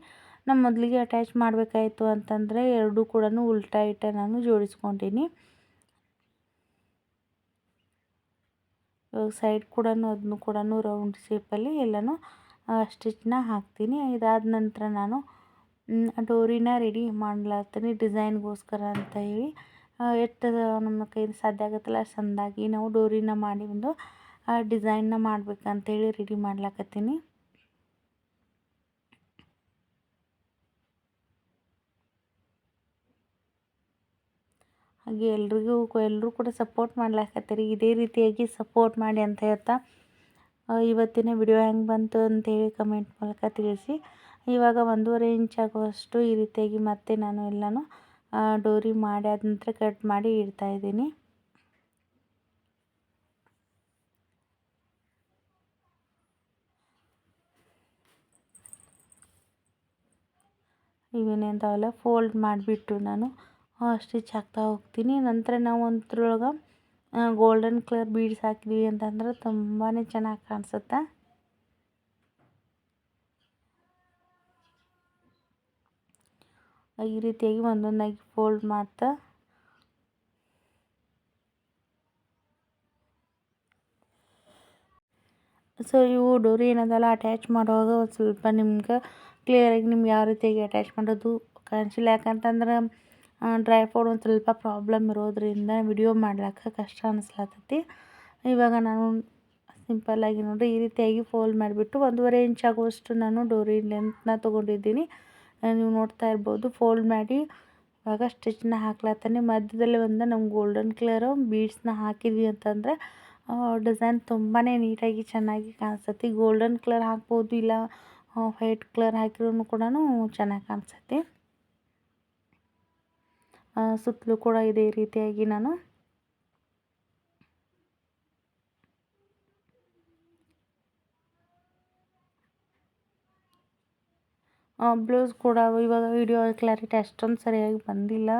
ನಾನು ಮೊದಲಿಗೆ ಅಟ್ಯಾಚ್ ಮಾಡಬೇಕಾಯಿತು ಅಂತಂದರೆ ಎರಡೂ ಕೂಡ ಉಲ್ಟಾ ಇಟ್ಟು ನಾನು ಜೋಡಿಸ್ಕೊಂಡೀನಿ. ಇವಾಗ ಸೈಡ್ ಕೂಡ ಅದನ್ನು ಕೂಡ ರೌಂಡ್ ಶೇಪಲ್ಲಿ ಎಲ್ಲನೂ ಸ್ಟಿಚ್ನ ಹಾಕ್ತೀನಿ. ಇದಾದ ನಂತರ ನಾನು ಡೋರಿನ ರೆಡಿ ಮಾಡ್ಲಾತೀನಿ ಡಿಸೈನ್ಗೋಸ್ಕರ ಅಂತ ಹೇಳಿ. ಎಷ್ಟು ನಮ್ಮ ಕೈಲಿ ಸಾಧ್ಯ ಆಗುತ್ತಲ್ಲ ಚೆಂದಾಗಿ ನಾವು ಡೋರಿನ ಮಾಡಿ ಒಂದು ಡಿಸೈನ್ನ ಮಾಡ್ಬೇಕಂತೇಳಿ ರೆಡಿ ಮಾಡ್ಲಾಕತ್ತೀನಿ. ಹಾಗೆ ಎಲ್ಲರೂ ಕೂಡ ಸಪೋರ್ಟ್ ಮಾಡ್ಲಾಕತ್ತೀರಿ. ಇದೇ ರೀತಿಯಾಗಿ ಸಪೋರ್ಟ್ ಮಾಡಿ ಅಂತ ಹೇಳ್ತಾ ಇವತ್ತಿನ ವಿಡಿಯೋ ಹೆಂಗೆ ಬಂತು ಅಂತೇಳಿ ಕಮೆಂಟ್ ಮೂಲಕ ತಿಳಿಸಿ. ಇವಾಗ 1.5 ಇಂಚ್ ಆಗುವಷ್ಟು ಈ ರೀತಿಯಾಗಿ ಮತ್ತೆ ನಾನು ಎಲ್ಲನೂ ಡೋರಿ ಮಾಡಿ ಆದ ನಂತರ ಕಟ್ ಮಾಡಿ ಇಡ್ತಾಯಿದ್ದೀನಿ. ಇವೇನೇಂತಾವಲ್ಲ ಫೋಲ್ಡ್ ಮಾಡಿಬಿಟ್ಟು ನಾನು ಸ್ಟಿಚ್ ಹಾಕ್ತಾ ಹೋಗ್ತೀನಿ. ನಂತರ ನಾವು ಒಂದ್ರೊಳಗೆ ಗೋಲ್ಡನ್ ಕಲರ್ ಬೀಡ್ಸ್ ಹಾಕಿದ್ವಿ ಅಂತಂದ್ರೆ ತುಂಬಾ ಚೆನ್ನಾಗಿ ಕಾಣಿಸುತ್ತೆ. ಈ ರೀತಿಯಾಗಿ ಒಂದೊಂದಾಗಿ ಫೋಲ್ಡ್ ಮಾಡ್ತಾ ಸೊ ಇವು ಡೋರಿ ಏನದಲ್ಲ ಅಟ್ಯಾಚ್ ಮಾಡುವಾಗ ಒಂದು ಸ್ವಲ್ಪ ನಿಮ್ಗೆ ಕ್ಲಿಯರಾಗಿ ನಿಮ್ಗೆ ಯಾವ ರೀತಿಯಾಗಿ ಅಟ್ಯಾಚ್ ಮಾಡೋದು ಕಾಣಿಸಿಲ್ಲ. ಯಾಕಂತಂದ್ರೆ ಡ್ರೈಪೋರ್ಡ್ ಒಂದು ಸ್ವಲ್ಪ ಪ್ರಾಬ್ಲಮ್ ಇರೋದ್ರಿಂದ ವಿಡಿಯೋ ಮಾಡ್ಲಿಕ್ಕೆ ಕಷ್ಟ ಅನಿಸ್ಲತ್ತೈತಿ. ಇವಾಗ ನಾನು ಸಿಂಪಲ್ಲಾಗಿ ನೋಡಿರಿ ಈ ರೀತಿಯಾಗಿ ಫೋಲ್ಡ್ ಮಾಡಿಬಿಟ್ಟು 1.5 ಇಂಚ್ ಆಗುವಷ್ಟು ನಾನು ಡೋರಿ ಲೆಂತ್ನ ತೊಗೊಂಡಿದ್ದೀನಿ. ನೀವು ನೋಡ್ತಾ ಇರ್ಬೋದು. ಫೋಲ್ಡ್ ಮಾಡಿ ಇವಾಗ ಸ್ಟಿಚ್ನ ಹಾಕ್ಲತ್ತೀನಿ. ಮಧ್ಯದಲ್ಲಿ ಒಂದು ನಮ್ಮ ಗೋಲ್ಡನ್ ಕಲರು ಬೀಡ್ಸ್ನ ಹಾಕಿದ್ವಿ ಅಂತಂದರೆ ಡಿಸೈನ್ ತುಂಬಾ ನೀಟಾಗಿ ಚೆನ್ನಾಗಿ ಕಾಣಿಸ್ತೈತಿ. ಗೋಲ್ಡನ್ ಕಲರ್ ಹಾಕ್ಬೋದು, ಇಲ್ಲ ವೈಟ್ ಕಲರ್ ಹಾಕಿರೂ ಕೂಡ ಚೆನ್ನಾಗಿ ಕಾಣಿಸ್ತೈತಿ. ಸುತ್ತಲೂ ಕೂಡ ಇದೇ ರೀತಿಯಾಗಿ ನಾನು ಬ್ಲೌಸ್ ಕೂಡ ಇವಾಗ ವಿಡಿಯೋ ಕ್ಲಾರಿಟಿ ಅಷ್ಟೊಂದು ಸರಿಯಾಗಿ ಬಂದಿಲ್ಲ.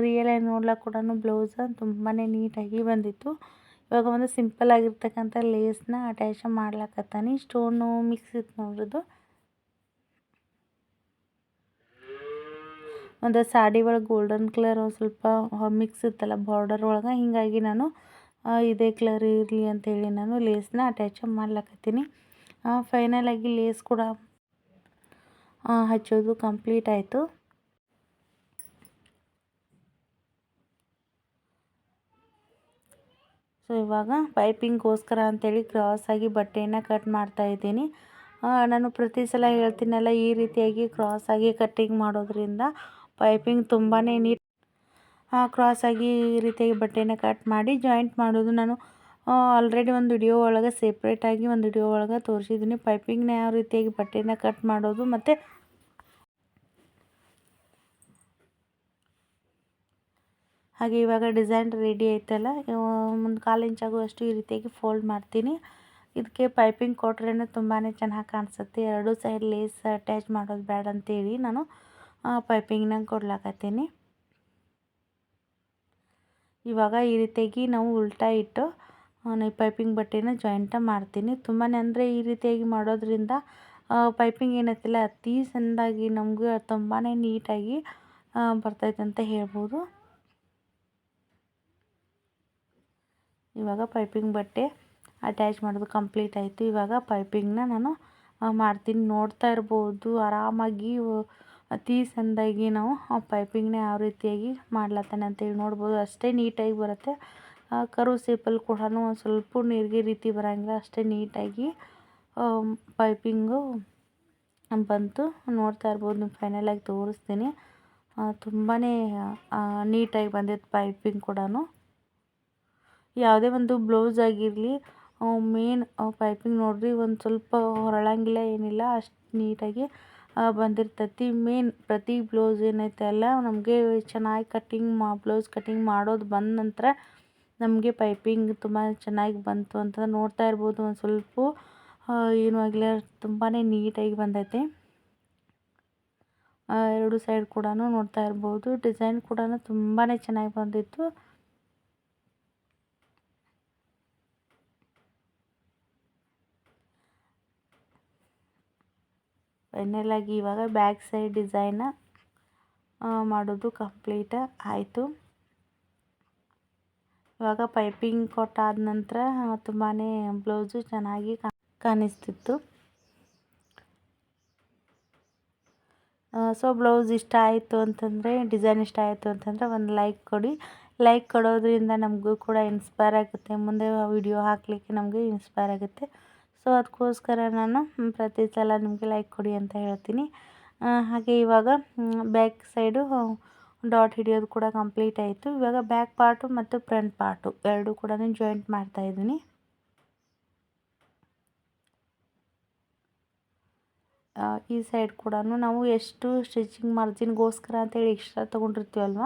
ರಿಯಲಾಗಿ ನೋಡ್ಲಿಕ್ಕೆ ಕೂಡ ಬ್ಲೌಸ್ ತುಂಬಾ ನೀಟಾಗಿ ಬಂದಿತ್ತು. ಇವಾಗ ಒಂದು ಸಿಂಪಲ್ ಆಗಿರ್ತಕ್ಕಂಥ ಲೇಸ್ನ ಅಟ್ಯಾಚ್ ಮಾಡ್ಲಕತ್ತಾನೆ. ಸ್ಟೋನು ಮಿಕ್ಸ್ ಇತ್ತು ನೋಡ್ರದು. ಒಂದು ಸಾಡಿ ಒಳಗೆ ಗೋಲ್ಡನ್ ಕಲರ್ ಒಂದು ಸ್ವಲ್ಪ ಮಿಕ್ಸ್ ಇತ್ತಲ್ಲ ಬಾರ್ಡರ್ ಒಳಗೆ, ಹೀಗಾಗಿ ನಾನು ಇದೇ ಕಲರ್ ಇರಲಿ ಅಂತೇಳಿ ನಾನು ಲೇಸ್ನ ಅಟ್ಯಾಚ್ ಮಾಡ್ಲಕತ್ತೀನಿ. ಫೈನಲಾಗಿ ಲೇಸ್ ಕೂಡ ಹಚ್ಚೋದು ಕಂಪ್ಲೀಟ್ ಆಯಿತು. ಸೊ ಇವಾಗ ಪೈಪಿಂಗ್ಗೋಸ್ಕರ ಅಂತೇಳಿ ಕ್ರಾಸಾಗಿ ಬಟ್ಟೆಯನ್ನು ಕಟ್ ಮಾಡ್ತಾಯಿದ್ದೀನಿ. ನಾನು ಪ್ರತಿ ಸಲ ಹೇಳ್ತೀನಲ್ಲ, ಈ ರೀತಿಯಾಗಿ ಕ್ರಾಸಾಗಿ ಕಟ್ಟಿಂಗ್ ಮಾಡೋದ್ರಿಂದ ಪೈಪಿಂಗ್ ತುಂಬಾ ನೀಟ್ ಕ್ರಾಸಾಗಿ ಈ ರೀತಿಯಾಗಿ ಬಟ್ಟೆನ ಕಟ್ ಮಾಡಿ ಜಾಯಿಂಟ್ ಮಾಡೋದು ನಾನು ಆಲ್ರೆಡಿ ಒಂದು ವಿಡಿಯೋ ಒಳಗೆ ಸೆಪ್ರೇಟಾಗಿ ಒಂದು ವಿಡಿಯೋ ಒಳಗೆ ತೋರಿಸಿದ್ದೀನಿ. ಪೈಪಿಂಗ್ನ ಯಾವ ರೀತಿಯಾಗಿ ಬಟ್ಟೆನ ಕಟ್ ಮಾಡೋದು ಮತ್ತು ಹಾಗೆ ಇವಾಗ ಡಿಸೈನ್ ರೆಡಿ ಆಯ್ತಲ್ಲ, ಒಂದು 1/4 ಇಂಚ್ ಆಗುವಷ್ಟು ಈ ರೀತಿಯಾಗಿ ಫೋಲ್ಡ್ ಮಾಡ್ತೀನಿ. ಇದಕ್ಕೆ ಪೈಪಿಂಗ್ ಕೊಟ್ರೇ ತುಂಬಾ ಚೆನ್ನಾಗಿ ಕಾಣಿಸುತ್ತೆ. ಎರಡೂ ಸೈಡ್ ಲೇಸ್ ಅಟ್ಯಾಚ್ ಮಾಡೋದು ಬೇಡ ಅಂತೇಳಿ ನಾನು ಪೈಪಿಂಗ್ನ ಕೊಡ್ಲಾಕತ್ತೀನಿ. ಇವಾಗ ಈ ರೀತಿಯಾಗಿ ನಾವು ಉಲ್ಟಾ ಇಟ್ಟು ಪೈಪಿಂಗ್ ಬಟ್ಟೆನ ಜಾಯಿಂಟ ಮಾಡ್ತೀನಿ. ತುಂಬಾ ಅಂದರೆ ಈ ರೀತಿಯಾಗಿ ಮಾಡೋದ್ರಿಂದ ಪೈಪಿಂಗ್ ಏನೈತಿಲ್ಲ ಅತಿ ಚೆಂದಾಗಿ ನಮ್ಗೆ ತುಂಬಾ ನೀಟಾಗಿ ಬರ್ತೈತೆ ಅಂತ ಹೇಳ್ಬೋದು. ಇವಾಗ ಪೈಪಿಂಗ್ ಬಟ್ಟೆ ಅಟ್ಯಾಚ್ ಮಾಡೋದು ಕಂಪ್ಲೀಟ್ ಆಯಿತು. ಇವಾಗ ಪೈಪಿಂಗ್ನ ನಾನು ಮಾಡ್ತೀನಿ. ನೋಡ್ತಾ ಇರ್ಬೋದು ಆರಾಮಾಗಿ ಅತಿ ಚೆಂದಾಗಿ ನಾವು ಆ ಪೈಪಿಂಗ್ನ ಯಾವ ರೀತಿಯಾಗಿ ಮಾಡ್ಲತ್ತಾನೆ ಅಂತೇಳಿ ನೋಡ್ಬೋದು. ಅಷ್ಟೇ ನೀಟಾಗಿ ಬರುತ್ತೆ. ಕರು ಸೇಪಲ್ಲಿ ಕೂಡ ಒಂದು ಸ್ವಲ್ಪ ನೀರಿಗೆ ರೀತಿ ಬರೋಂಗಿಲ್ಲ, ಅಷ್ಟೇ ನೀಟಾಗಿ ಪೈಪಿಂಗು ಬಂತು. ನೋಡ್ತಾ ಇರ್ಬೋದು, ನೀವು ಫೈನಲಾಗಿ ತೋರಿಸ್ತೀನಿ. ತುಂಬಾ ನೀಟಾಗಿ ಬಂದಿತ್ತು ಪೈಪಿಂಗ್ ಕೂಡ. ಯಾವುದೇ ಒಂದು ಬ್ಲೌಸ್ ಆಗಿರಲಿ ಮೇನ್ ಪೈಪಿಂಗ್ ನೋಡ್ರಿ ಒಂದು ಸ್ವಲ್ಪ ಹೊರಳಂಗಿಲ್ಲ, ಏನಿಲ್ಲ, ಅಷ್ಟು ನೀಟಾಗಿ ಬಂದಿರ್ತೈತಿ. ಮೇನ್ ಪ್ರತಿ ಬ್ಲೌಸ್ ಏನೈತೆ ಅಲ್ಲ ನಮಗೆ ಚೆನ್ನಾಗಿ ಬ್ಲೌಸ್ ಕಟ್ಟಿಂಗ್ ಮಾಡೋದು ಬಂದ ನಂತರ ನಮಗೆ ಪೈಪಿಂಗ್ ತುಂಬ ಚೆನ್ನಾಗಿ ಬಂತು ಅಂತ ನೋಡ್ತಾ ಇರ್ಬೋದು. ಒಂದು ಸ್ವಲ್ಪ ಏನೂ ಆಗಿಲ್ಲ, ತುಂಬಾ ನೀಟಾಗಿ ಬಂದೈತೆ. ಎರಡು ಸೈಡ್ ಕೂಡ ನೋಡ್ತಾ ಇರ್ಬೋದು. ಡಿಸೈನ್ ಕೂಡ ತುಂಬಾ ಚೆನ್ನಾಗಿ ಬಂದಿತ್ತು. ಫೈನಲಾಗಿ ಇವಾಗ ಬ್ಯಾಕ್ ಸೈಡ್ ಡಿಸೈನ ಮಾಡೋದು ಕಂಪ್ಲೀಟ್ ಆಯಿತು. ಇವಾಗ ಪೈಪಿಂಗ್ ಕೊಟ್ಟಾದ ನಂತರ ತುಂಬಾ ಬ್ಲೌಸು ಚೆನ್ನಾಗಿ ಕಾಣಿಸ್ತಿತ್ತು. ಸೊ ಬ್ಲೌಸ್ ಇಷ್ಟ ಆಯಿತು ಅಂತಂದರೆ, ಡಿಸೈನ್ ಇಷ್ಟ ಆಯಿತು ಅಂತಂದರೆ ಒಂದು ಲೈಕ್ ಕೊಡಿ. ಲೈಕ್ ಕೊಡೋದ್ರಿಂದ ನಮಗೂ ಕೂಡ ಇನ್ಸ್ಪೈರ್ ಆಗುತ್ತೆ, ಮುಂದೆ ವಿಡಿಯೋ ಹಾಕಲಿಕ್ಕೆ ನಮಗೆ ಇನ್ಸ್ಪೈರ್ ಆಗುತ್ತೆ. ಸೊ ಅದಕ್ಕೋಸ್ಕರ ನಾನು ಪ್ರತಿ ಸಲ ನಿಮಗೆ ಲೈಕ್ ಕೊಡಿ ಅಂತ ಹೇಳ್ತೀನಿ. ಹಾಗೆ ಇವಾಗ ಬ್ಯಾಕ್ ಸೈಡು ಡಾಟ್ ಹಿಡಿಯೋದು ಕೂಡ ಕಂಪ್ಲೀಟ್ ಆಯಿತು. ಇವಾಗ ಬ್ಯಾಕ್ ಪಾರ್ಟು ಮತ್ತು ಫ್ರಂಟ್ ಪಾರ್ಟು ಎರಡೂ ಕೂಡ ಜಾಯಿಂಟ್ ಮಾಡ್ತಾಯಿದ್ದೀನಿ. ಈ ಸೈಡ್ ಕೂಡ ನಾವು ಎಷ್ಟು ಸ್ಟಿಚಿಂಗ್ ಮಾರ್ಜಿನ್ಗೋಸ್ಕರ ಅಂತೇಳಿ ಎಕ್ಸ್ಟ್ರಾ ತೊಗೊಂಡಿರ್ತೀವಲ್ವ,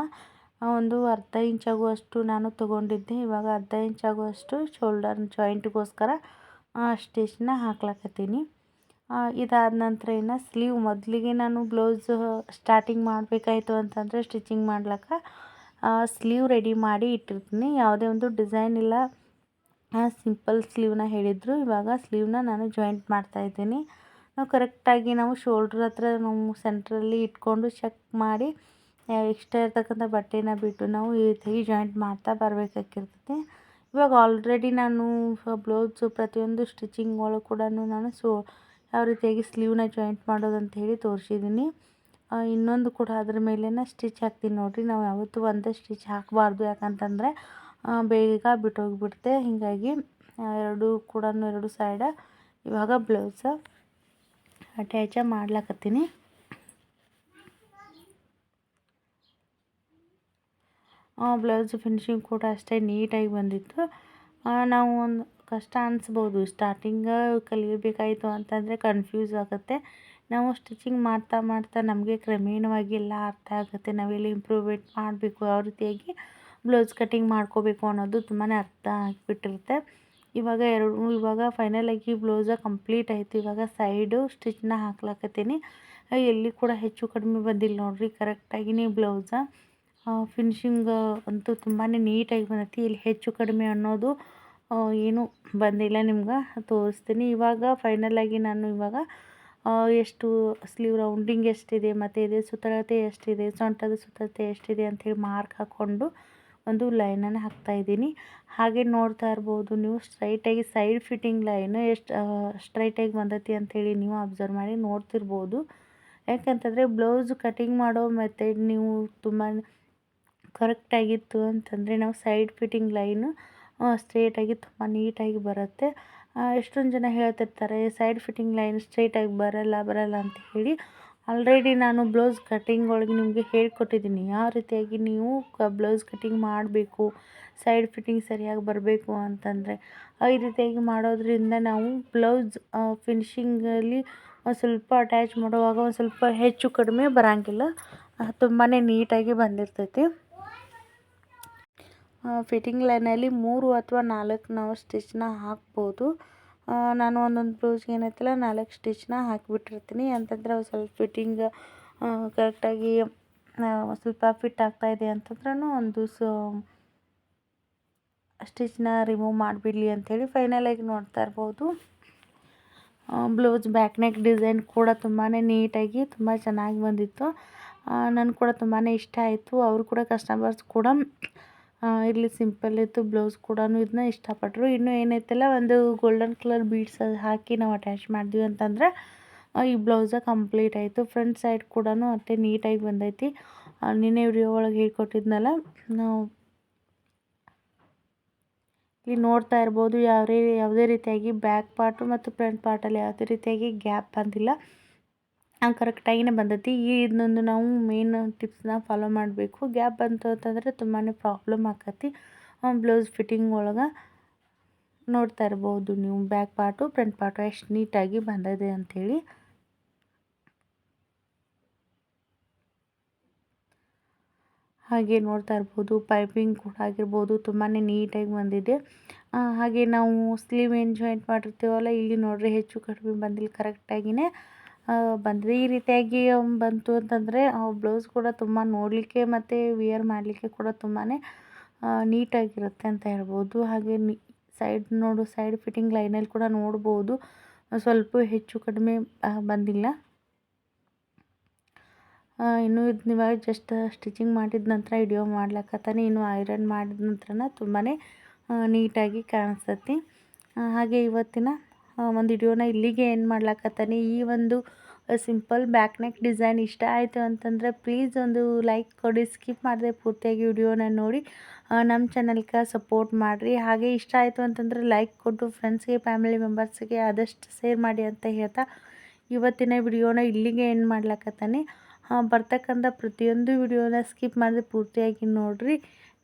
ಒಂದು ಅರ್ಧ ಇಂಚಾಗುವಷ್ಟು ನಾನು ತೊಗೊಂಡಿದ್ದೆ. ಇವಾಗ ಅರ್ಧ ಇಂಚಾಗುವಷ್ಟು ಶೋಲ್ಡರ್ ಜಾಯಿಂಟ್ಗೋಸ್ಕರ ಸ್ಟಿಚ್ನ ಹಾಕ್ಲಕತ್ತೀನಿ. ಇದಾದ ನಂತರ ಇನ್ನು ಸ್ಲೀವ್, ಮೊದಲಿಗೆ ನಾನು ಬ್ಲೌಸ್ ಸ್ಟಾರ್ಟಿಂಗ್ ಮಾಡಬೇಕಾಯ್ತು ಅಂತಂದರೆ ಸ್ಟಿಚಿಂಗ್ ಮಾಡ್ಲಿಕ್ಕೆ ಸ್ಲೀವ್ ರೆಡಿ ಮಾಡಿ ಇಟ್ಟಿರ್ತೀನಿ. ಯಾವುದೇ ಒಂದು ಡಿಸೈನ್ ಇಲ್ಲ, ಸಿಂಪಲ್ ಸ್ಲೀವ್ನ ಹೇಳಿದರು. ಇವಾಗ ಸ್ಲೀವ್ನ ನಾನು ಜಾಯಿಂಟ್ ಮಾಡ್ತಾಯಿದ್ದೀನಿ. ನಾವು ಕರೆಕ್ಟಾಗಿ ನಾವು ಶೋಲ್ಡ್ರ್ ಹತ್ರ ನಾವು ಸೆಂಟ್ರಲ್ಲಿ ಇಟ್ಕೊಂಡು ಚೆಕ್ ಮಾಡಿ ಎಕ್ಸ್ಟ್ರಾ ಇರ್ತಕ್ಕಂಥ ಬಟ್ಟೆನ ಬಿಟ್ಟು ನಾವು ಈ ರೀತಿ ಜಾಯಿಂಟ್ ಮಾಡ್ತಾ ಬರಬೇಕಾಗಿರ್ತೈತಿ. ಇವಾಗ ಆಲ್ರೆಡಿ ನಾನು ಬ್ಲೌಸು ಪ್ರತಿಯೊಂದು ಸ್ಟಿಚಿಂಗ್ ಒಳಗೆ ಕೂಡ ನಾನು ಯಾವ ರೀತಿಯಾಗಿ ಸ್ಲೀವ್ನ ಜಾಯಿಂಟ್ ಮಾಡೋದು ಅಂತ ಹೇಳಿ ತೋರಿಸಿದ್ದೀನಿ. ಇನ್ನೊಂದು ಕೂಡ ಅದ್ರ ಮೇಲೇ ಸ್ಟಿಚ್ ಹಾಕ್ತೀನಿ ನೋಡಿರಿ. ನಾವು ಯಾವತ್ತೂ ಒಂದೇ ಸ್ಟಿಚ್ ಹಾಕಬಾರ್ದು, ಯಾಕಂತಂದರೆ ಬೇಗ ಬಿಟ್ಟೋಗಿಬಿಡುತ್ತೆ. ಹೀಗಾಗಿ ಎರಡು ಸೈಡ ಇವಾಗ ಬ್ಲೌಸ ಅಟ್ಯಾಚ ಮಾಡ್ಲಕತ್ತೀನಿ. ಬ್ಲೌಸ್ ಫಿನಿಶಿಂಗ್ ಕೂಡ ಅಷ್ಟೇ ನೀಟಾಗಿ ಬಂದಿತ್ತು. ನಾವು ಒಂದು ಕಷ್ಟ ಅನಿಸ್ಬೋದು, ಸ್ಟಾರ್ಟಿಂಗ ಕಲಿಯಬೇಕಾಯಿತು ಅಂತಂದರೆ ಕನ್ಫ್ಯೂಸ್ ಆಗುತ್ತೆ. ನಾವು ಸ್ಟಿಚಿಂಗ್ ಮಾಡ್ತಾ ಮಾಡ್ತಾ ನಮಗೆ ಕ್ರಮೇಣವಾಗಿ ಎಲ್ಲ ಅರ್ಥ ಆಗುತ್ತೆ. ನಾವೆಲ್ಲಿ ಇಂಪ್ರೂವ್ಮೆಂಟ್ ಮಾಡಬೇಕು, ಯಾವ ರೀತಿಯಾಗಿ ಬ್ಲೌಸ್ ಕಟ್ಟಿಂಗ್ ಮಾಡ್ಕೋಬೇಕು ಅನ್ನೋದು ತುಂಬಾ ಅರ್ಥ ಆಗಿಬಿಟ್ಟಿರುತ್ತೆ. ಇವಾಗ ಫೈನಲಾಗಿ ಬ್ಲೌಸ ಕಂಪ್ಲೀಟ್ ಆಯಿತು. ಇವಾಗ ಸೈಡು ಸ್ಟಿಚ್ನ ಹಾಕ್ಲಕತ್ತೀನಿ. ಎಲ್ಲಿ ಕೂಡ ಹೆಚ್ಚು ಕಡಿಮೆ ಬಂದಿಲ್ಲ ನೋಡಿರಿ, ಕರೆಕ್ಟಾಗಿನೇ ಬ್ಲೌಸ ಫಿನಿಶಿಂಗ್ ಅಂತೂ ತುಂಬಾ ನೀಟಾಗಿ ಬಂದೈತಿ. ಇಲ್ಲಿ ಹೆಚ್ಚು ಕಡಿಮೆ ಅನ್ನೋದು ಏನೂ ಬಂದಿಲ್ಲ, ನಿಮ್ಗೆ ತೋರಿಸ್ತೀನಿ. ಇವಾಗ ಫೈನಲಾಗಿ ನಾನು ಇವಾಗ ಎಷ್ಟು ಸ್ಲೀವ್ ರೌಂಡಿಂಗ್ ಎಷ್ಟಿದೆ ಮತ್ತು ಇದೇ ಸುತ್ತಳತೆ ಎಷ್ಟಿದೆ, ಸೊಂಟದ ಸುತ್ತಳತೆ ಎಷ್ಟಿದೆ ಅಂಥೇಳಿ ಮಾರ್ಕ್ ಹಾಕ್ಕೊಂಡು ಒಂದು ಲೈನನ್ನು ಹಾಕ್ತಾಯಿದ್ದೀನಿ. ಹಾಗೆ ನೋಡ್ತಾ ಇರ್ಬೋದು ನೀವು, ಸ್ಟ್ರೈಟಾಗಿ ಸೈಡ್ ಫಿಟ್ಟಿಂಗ್ ಲೈನು ಎಷ್ಟು ಸ್ಟ್ರೈಟಾಗಿ ಬಂದೈತಿ ಅಂಥೇಳಿ ನೀವು ಅಬ್ಸರ್ವ್ ಮಾಡಿ ನೋಡ್ತಿರ್ಬೋದು. ಯಾಕಂತಂದರೆ ಬ್ಲೌಸ್ ಕಟಿಂಗ್ ಮಾಡೋ ಮೆಥಡ್ ನೀವು ತುಂಬಾ ಕರೆಕ್ಟಾಗಿತ್ತು ಅಂತಂದರೆ ನಾವು ಸೈಡ್ ಫಿಟ್ಟಿಂಗ್ ಲೈನು ಸ್ಟ್ರೇಟಾಗಿ ತುಂಬ ನೀಟಾಗಿ ಬರುತ್ತೆ. ಎಷ್ಟೊಂದು ಜನ ಹೇಳ್ತಿರ್ತಾರೆ ಸೈಡ್ ಫಿಟ್ಟಿಂಗ್ ಲೈನ್ ಸ್ಟ್ರೇಟಾಗಿ ಬರಲ್ಲ ಅಂತ ಹೇಳಿ. ಆಲ್ರೆಡಿ ನಾನು ಬ್ಲೌಸ್ ಕಟ್ಟಿಂಗ್ ಒಳಗೆ ನಿಮಗೆ ಹೇಳ್ಕೊಟ್ಟಿದ್ದೀನಿ ಯಾವ ರೀತಿಯಾಗಿ ನೀವು ಬ್ಲೌಸ್ ಕಟ್ಟಿಂಗ್ ಮಾಡಬೇಕು, ಸೈಡ್ ಫಿಟ್ಟಿಂಗ್ ಸರಿಯಾಗಿ ಬರಬೇಕು ಅಂತಂದರೆ. ಈ ರೀತಿಯಾಗಿ ಮಾಡೋದ್ರಿಂದ ನಾವು ಬ್ಲೌಸ್ ಫಿನಿಶಿಂಗಲ್ಲಿ ಒಂದು ಸ್ವಲ್ಪ ಅಟ್ಯಾಚ್ ಮಾಡುವಾಗ ಒಂದು ಸ್ವಲ್ಪ ಹೆಚ್ಚು ಕಡಿಮೆ ಬರೋಂಗಿಲ್ಲ, ತುಂಬಾ ನೀಟಾಗಿ ಬಂದಿರ್ತೈತಿ. ಫಿಟ್ಟಿಂಗ್ ಲೈನಲ್ಲಿ 3 ಅಥವಾ 4 ನಾವು ಸ್ಟಿಚ್ನ ಹಾಕ್ಬೋದು. ನಾನು ಒಂದೊಂದು ಬ್ಲೌಸ್ಗೆ ಏನೈತಲ್ಲ 4 ಸ್ಟಿಚ್ನ ಹಾಕಿಬಿಟ್ಟಿರ್ತೀನಿ. ಅಂತಂದರೆ ಸ್ವಲ್ಪ ಫಿಟ್ಟಿಂಗ್ ಕರೆಕ್ಟಾಗಿ ಸ್ವಲ್ಪ ಫಿಟ್ ಆಗ್ತಾಯಿದೆ ಅಂತಂದ್ರೂ ಒಂದು ಸ್ಟಿಚ್ನ ರಿಮೂವ್ ಮಾಡಿಬಿಡಲಿ ಅಂಥೇಳಿ. ಫೈನಲಾಗಿ ನೋಡ್ತಾ ಇರ್ಬೋದು ಬ್ಲೌಸ್ ಬ್ಯಾಕ್ ನೆಕ್ ಡಿಸೈನ್ ಕೂಡ ತುಂಬಾ ನೀಟಾಗಿ ತುಂಬ ಚೆನ್ನಾಗಿ ಬಂದಿತ್ತು. ನನಗೆ ಕೂಡ ತುಂಬಾ ಇಷ್ಟ ಆಯಿತು. ಅವರು ಕೂಡ ಕಸ್ಟಮರ್ಸ್ ಕೂಡ ಇರಲಿ ಸಿಂಪಲ್ ಇತ್ತು ಬ್ಲೌಸ್ ಕೂಡ ಇದನ್ನ ಇಷ್ಟಪಟ್ಟರು. ಇನ್ನೂ ಏನೈತಲ್ಲ ಒಂದು ಗೋಲ್ಡನ್ ಕಲರ್ ಬೀಡ್ಸ್ ಹಾಕಿ ನಾವು ಅಟ್ಯಾಚ್ ಮಾಡಿದ್ವಿ ಅಂತಂದರೆ ಈ ಬ್ಲೌಸ ಕಂಪ್ಲೀಟ್ ಆಯಿತು. ಫ್ರಂಟ್ ಸೈಡ್ ಕೂಡ ಅಷ್ಟೇ ನೀಟಾಗಿ ಬಂದೈತಿ. ನಿನ್ನೆ ವಿಡಿಯೋ ಒಳಗೆ ಹೇಳ್ಕೊಟ್ಟಿದ್ನಲ್ಲ, ನಾವು ಇಲ್ಲಿ ನೋಡ್ತಾ ಇರ್ಬೋದು ಯಾವುದೇ ರೀತಿಯಾಗಿ ಬ್ಯಾಕ್ ಪಾರ್ಟು ಮತ್ತು ಫ್ರಂಟ್ ಪಾರ್ಟಲ್ಲಿ ಯಾವುದೇ ರೀತಿಯಾಗಿ ಗ್ಯಾಪ್ ಬಂದಿಲ್ಲ, ಕರೆಕ್ಟಾಗಿಯೇ ಬಂದೈತಿ. ಇದನ್ನೊಂದು ನಾವು ಮೇನ್ ಟಿಪ್ಸ್ನ ಫಾಲೋ ಮಾಡಬೇಕು. ಗ್ಯಾಪ್ ಬಂತು ಅಂತಂದರೆ ತುಂಬಾ ಪ್ರಾಬ್ಲಮ್ ಆಕತಿ ಬ್ಲೌಸ್ ಫಿಟ್ಟಿಂಗ್ ಒಳಗೆ. ನೋಡ್ತಾ ಇರ್ಬೋದು ನೀವು ಬ್ಯಾಕ್ ಪಾರ್ಟು ಫ್ರಂಟ್ ಪಾರ್ಟು ಎಷ್ಟು ನೀಟಾಗಿ ಬಂದಿದೆ ಅಂಥೇಳಿ. ಹಾಗೆ ನೋಡ್ತಾ ಇರ್ಬೋದು ಪೈಪಿಂಗ್ ಕೂಡ ಆಗಿರ್ಬೋದು ತುಂಬಾ ನೀಟಾಗಿ ಬಂದಿದೆ. ಹಾಗೆ ನಾವು ಸ್ಲೀವ್ ಏನು ಜಾಯಿಂಟ್ ಮಾಡಿರ್ತೀವಲ್ಲ, ಇಲ್ಲಿ ನೋಡ್ರಿ ಹೆಚ್ಚು ಕಡಿಮೆ ಬಂದಿಲ್ಲ, ಕರೆಕ್ಟಾಗಿಯೇ ಬಂದಿದೆ. ಈ ರೀತಿಯಾಗಿ ಬಂತು ಅಂತಂದರೆ ಬ್ಲೌಸ್ ಕೂಡ ತುಂಬ ನೋಡಲಿಕ್ಕೆ ಮತ್ತು ವಿಯರ್ ಮಾಡಲಿಕ್ಕೆ ಕೂಡ ತುಂಬಾ ನೀಟಾಗಿರುತ್ತೆ ಅಂತ ಹೇಳ್ಬೋದು. ಹಾಗೆ ಸೈಡ್ ಫಿಟ್ಟಿಂಗ್ ಲೈನಲ್ಲಿ ಕೂಡ ನೋಡ್ಬೋದು ಸ್ವಲ್ಪ ಹೆಚ್ಚು ಕಡಿಮೆ ಬಂದಿಲ್ಲ. ಇನ್ನು ಇವಾಗ ಜಸ್ಟ್ ಸ್ಟಿಚಿಂಗ್ ಮಾಡಿದ ನಂತರ ವಿಡಿಯೋ ಮಾಡ್ಲಕತ್ತಾನೆ. ಇನ್ನು ಐರನ್ ಮಾಡಿದ ನಂತರ ತುಂಬಾ ನೀಟಾಗಿ ಕಾಣಿಸ್ತೈತಿ. ಹಾಗೆ ಇವತ್ತಿನ ಒಂದು ವಿಡಿಯೋನ ಇಲ್ಲಿಗೆ ಎಂಡ್ ಮಾಡ್ಲಕತ್ತಾನೆ. ಈ ಒಂದು ಸಿಂಪಲ್ ಬ್ಯಾಕ್ ನೆಕ್ ಡಿಸೈನ್ ಇಷ್ಟ ಆಯಿತು ಅಂತಂದರೆ ಪ್ಲೀಸ್ ಒಂದು ಲೈಕ್ ಕೊಡಿ, ಸ್ಕಿಪ್ ಮಾಡದೆ ಪೂರ್ತಿಯಾಗಿ ವಿಡಿಯೋನ ನೋಡಿ ನಮ್ಮ ಚಾನಲ್ಗೆ ಸಪೋರ್ಟ್ ಮಾಡಿರಿ. ಹಾಗೆ ಇಷ್ಟ ಆಯಿತು ಅಂತಂದರೆ ಲೈಕ್ ಕೊಟ್ಟು ಫ್ರೆಂಡ್ಸ್ಗೆ ಫ್ಯಾಮಿಲಿ ಮೆಂಬರ್ಸ್ಗೆ ಆದಷ್ಟು ಶೇರ್ ಮಾಡಿ ಅಂತ ಹೇಳ್ತಾ ಇವತ್ತಿನ ವಿಡಿಯೋನ ಇಲ್ಲಿಗೆ ಎಂಡ್ ಮಾಡ್ಲಕತ್ತಾನೆ. ಬರ್ತಕ್ಕಂಥ ಪ್ರತಿಯೊಂದು ವಿಡಿಯೋನ ಸ್ಕಿಪ್ ಮಾಡದೆ ಪೂರ್ತಿಯಾಗಿ ನೋಡಿರಿ.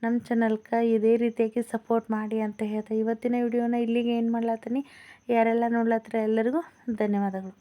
ನಮ್ಮ ಚಾನಲ್ಗೆ ಇದೇ ರೀತಿಯಾಗಿ ಸಪೋರ್ಟ್ ಮಾಡಿ ಅಂತ ಹೇಳ್ತಾ ಇವತ್ತಿನ ವಿಡಿಯೋನ ಇಲ್ಲಿಗೆ ಎಂಡ್ ಮಾಡ್ಲತ್ತೀನಿ. ಯಾರೆಲ್ಲ ನೋಡ್ಲತ್ತರ ಎಲ್ಲರಿಗೂ ಧನ್ಯವಾದಗಳು.